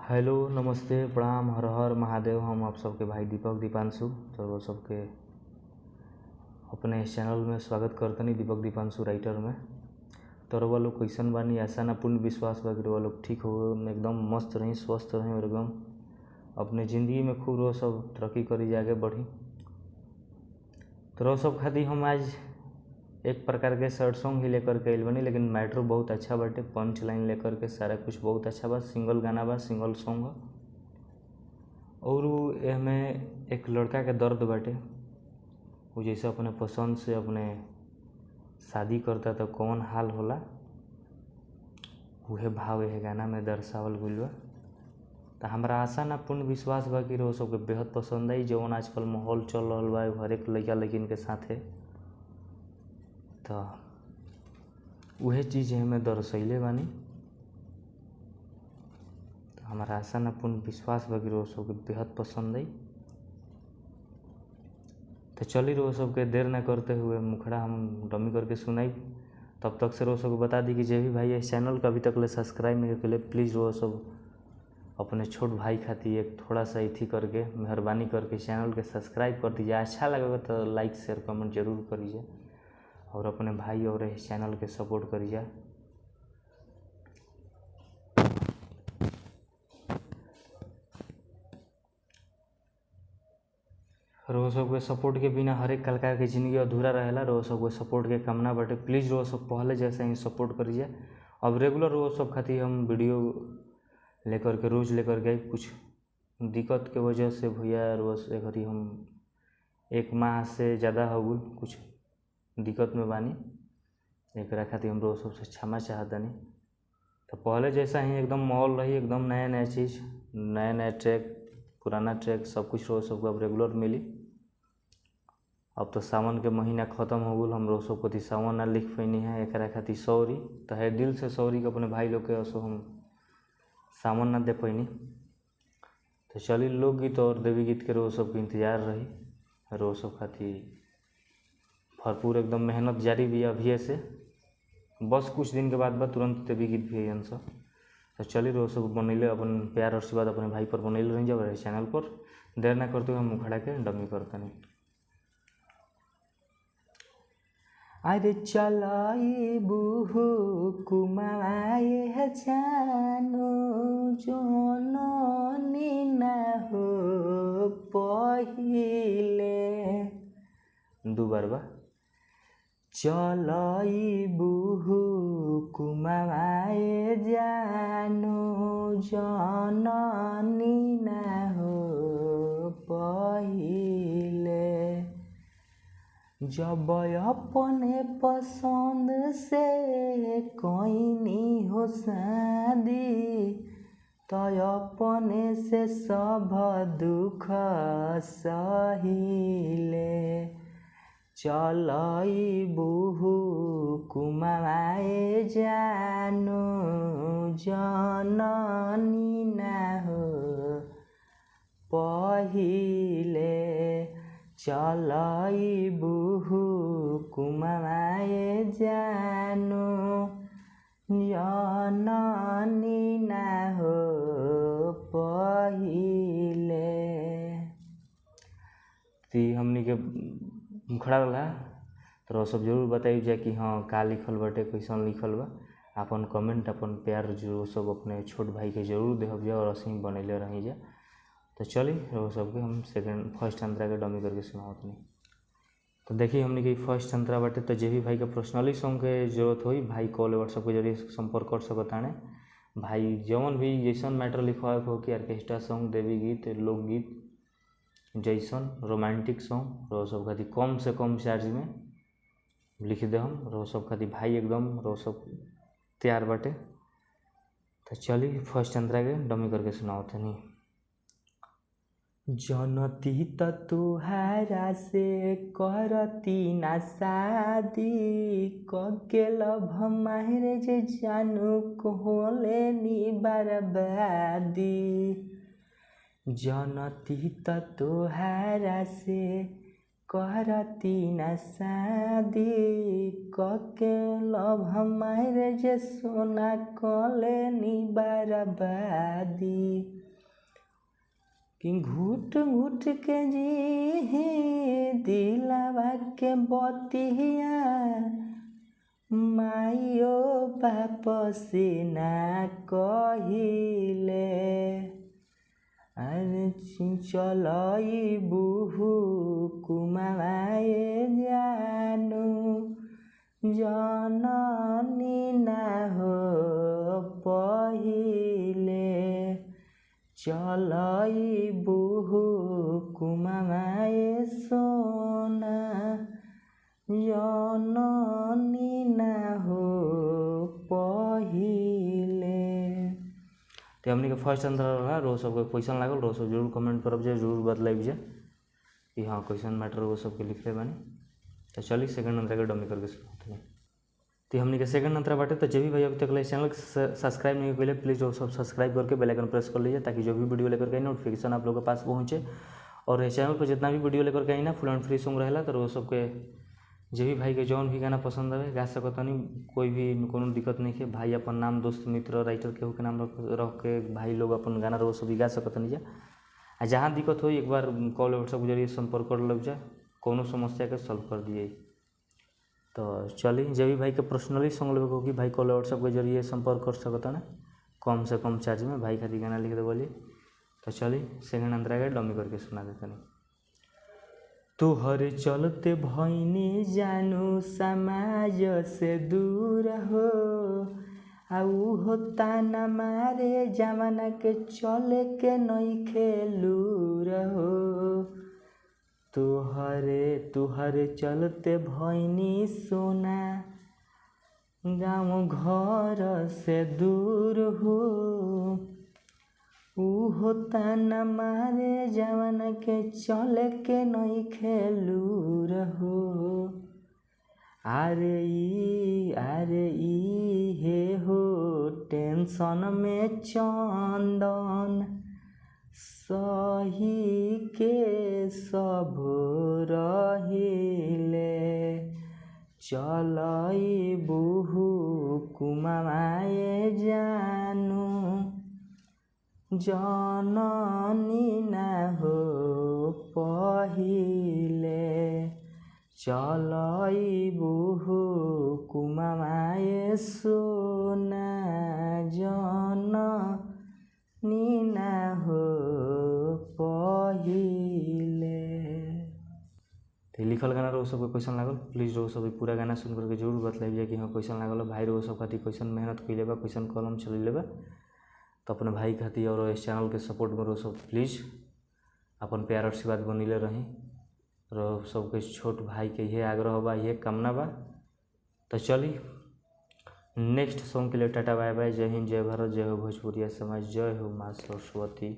Hello, नमस्ते, प्रणाम, हर हर महादेव। हम आप सबके भाई दीपक दीपांशु तो वो सबके अपने इस चैनल में स्वागत करतनी दीपक दीपांशु राइटर में। तो रउआ लोग कैसन बानी? आशा ना पूर्ण विश्वास बा कि रउआ लोग ठीक हो, एकदम मस्त रही, स्वस्थ रही और एकदम अपने ज़िंदगी में खूब रहो, सब तरक्की करी, आगे बढ़ी। तो रहो सब खातिर हम आज एक प्रकार के शॉर्ट सॉन्ग ही लेकर के आइल बनी, लेकिन मैटर बहुत अच्छा बाटे। पंच लाइन लेकर के सारा कुछ बहुत अच्छा बा। सिंगल गाना बा, सिंगल सॉन्ग बा। और एमें एक लड़का के दर्द बाटे, वो जैसे अपने पसंद से अपने शादी करता तो कौन हाल होला, उहे भाव है गाना में दर्शावल गइल बा। तो हमरा आशा ना पूर्ण विश्वास बा कि रउआ सबके बेहद पसंद आई। जौन आजकल माहौल चल रहल बा हर एक लइका लइकिन के साथे, तो उहे चीज़ हमें दर्शैले बानी। तो हमारा आशा ना पूर्ण विश्वास बा कि रउआ सबके बेहद पसंद आई। तो चलिए रउआ सबके देर ना करते हुए मुखड़ा हम डमी करके सुनाई। तब तक से रउआ सबको बता दी कि जे भी भाई इस चैनल का अभी तक ले सब्सक्राइब नहीं करे, प्लीज़ रउआ सब अपने छोट भाई खातिर एक थोड़ा सा इथी करके मेहरबानी करके चैनल के सब्सक्राइब कर दीजिए। अच्छा लगेगा तो लाइक शेयर कमेंट जरूर करिए और अपने भाई और इस चैनल के सपोर्ट करिए। रउआ सबके सपोर्ट के बिना हर एक कलाकार के ज़िंदगी अधूरा रहेला। रउआ सबके सपोर्ट के कामना बाटे, प्लीज़ रउआ सब पहले जैसे ही सपोर्ट करिए। अब रेगुलर रउआ सब खातिर हम वीडियो लेकर के रोज़ लेकर के कुछ दिक्कत के वजह से भैया रोज़ घड़ी हम एक माह से ज़्यादा हो गल कुछ दिक्कत में बानी, एक खातिर हम रोज़ सबसे क्षमा चाहतनी। तो पहले जैसा ही एकदम माहौल रही, एकदम नया नया चीज़, नया नया ट्रैक, पुराना ट्रैक, सब कुछ रोज़ सबको अब रेगुलर मिली। अब तो सावन के महीना ख़त्म हो गल, हम रोज़ सबको थी सावन ना लिख पैनी है, एक खातिर सॉरी। तो है दिल से सॉरी के अपने भाई लोग के असो हम सावन ना दे पैनी। तो चलिए लोकगीत और देवी गीत के रोज़ सबके इंतजार रही। रोज़ सब खातिर भरपूर एकदम मेहनत जारी भी अभी से, बस कुछ दिन के बाद तुरंत देवी गीत भी है सब। तो चलिए रोज़ सब बनैले अपन प्यार और आशीर्वाद अपने भाई पर बनैले रही जब चैनल पर। देर ना करते हुए हम मुखड़ा के डमी करते नहीं। अरे चलाई बुहु कुमाए जानो जननी ना हो पहिले। दो बार बा। चलाई बुहु कुमाए जानो जननी ना हो पहिले। जब अपने पसंद से कोई हो शादी, तो अपने से सब दुख सहिले। चलाई बुहु कुमाए जानो जननी ना हो पहिले। चलाई बुहु कुमाए जानो जननी ना हो पहिले। ती हमनी के मुखड़ा रहा तो सब जरूर बताइए जाए कि हाँ का लिखल बाटे, कैसन लिखल बा। अपन कमेंट, अपन प्यार जो सब अपने छोट भाई के जरूर देहब जाए और असी बनैले रही जाए। तो चलिए वो सबके हम फर्स्ट अंतरा के डमी करके सुनावत नहीं। तो देखिए हमने कि फर्स्ट अंतरा बाटे। तो जे भी भाई के पर्सनली सॉन्ग के जरूरत हुई, भाई कॉल व्हाट्सएप के जरिए संपर्क कर सकताने। भाई जौन भी जैसन मैटर लिखवाए हो कि ऑर्केस्ट्रा सॉन्ग, देवी गीत, लोकगीत, जैसन रोमांटिक सॉन्ग रो सब खातिर कम से कम चार्ज में लिख दे हम रो सब खातिर भाई एकदम रो सब तैयार बाटे। तो चलिए फर्स्ट अंतरा के डमी करके सुनावत नहीं। जनती त तुहारा से करती ना शादी, कके लभ मारे जे जानू कोले नी बर्बादी। जनती त तुहारा से करती न शादी कके लव हमारे जे सोना कले नी बर्बादी कि घुट घुट के जी दिलावा के बतिया माइयो बाप से ना कहिले अरे चलई बुहु कुमाए जानू जननी ना हो पहिले चलई बुहु कुमाए सोना जननी ना हो पहिले। तो हमने के फर्स्ट आंसर रहा रो सबके क्वेश्चन लागल रो सब जरूर कमेंट करब जे जरूर बतलाइब जे कि हाँ क्वेश्चन मैटर वो सबके लिखले बानी। तो चलिए सेकंड आंसर के डमी करके शुरू होते तो हमने के सेकंड आंसर बाटे। तो जो भी भाई अभी तक ले चैनल सब्सक्राइब नहीं किए प्लीज़ वो सब सब्सक्राइब करके बेल आइकन प्रेस कर लीजिए ताकि जो भी वीडियो लेकर के आई नोटिफिकेशन आप लोगों के पास पहुँचे। और इस चैनल पर जितना भी वीडियो लेकर के आई ना फुल एंड फ्री सॉन्ग रहेला तो वो सबके जो भी भाई के जौन भी गाना पसंद आवे गा सकतनी कोई भी कोनो दिक्कत नहीं है। भाई अपन नाम दोस्त मित्र राइटर केहू के नाम रख के भाई लोग अपन गाना रो सब गा सकतनी जा। आ जहाँ दिक्कत हो एक बार कॉल व्हाट्सएप के जरिए संपर्क कर लग जाए कोनो समस्या के सॉल्व कर दिए। तो चलिए जो भी भाई के पर्सनली सॉन्ग लेवे होगी भाई कॉल व्हाट्सएप के जरिए संपर्क कर सकता ना कम से कम चार्ज में भाई खातिर गाना लिख दे बोलिए। तो चलिए सेकंड आंसर आगे डमी करके सुना देते नहीं। तुहरे चलते भैनी जानू समाज से दूर हो आऊ होता न मारे जमाना के चले के नई खेलूर हो तुहरे चलते भैनी सोना गाँव घर से दूर हो होता न मारे जवाना के चले के नई खेलूर हो अरे ई हे हो टेंशन में चंदन सही के सब रहिले चलई बुहु कुमाए जानू जननी ना हो पहिले चलई बुहु कुमाए सोना जननी ना हो पहिले। तो लिखल गाना रो सबके क्वेश्चन लागल प्लीज रो सब पूरा गाना सुन करके जरूर बतलाइए कि हाँ क्वेश्चन लागल भाई रो सब खातिर क्वेश्चन मेहनत कैले बा क्वेश्चन कलम चल बा। तो अपने भाई खातिर और इस चैनल के सपोर्ट में रो सब प्लीज़ अपन प्यार आशीर्वाद बनिले रही और सबके छोट भाई के ये आग्रह बा ये कामना बा। तो चलिए नेक्स्ट सॉन्ग के लिए टाटा बाय बाय जय हिंद जय भारत जय हो भोजपुरिया समाज जय हो माँ सरस्वती।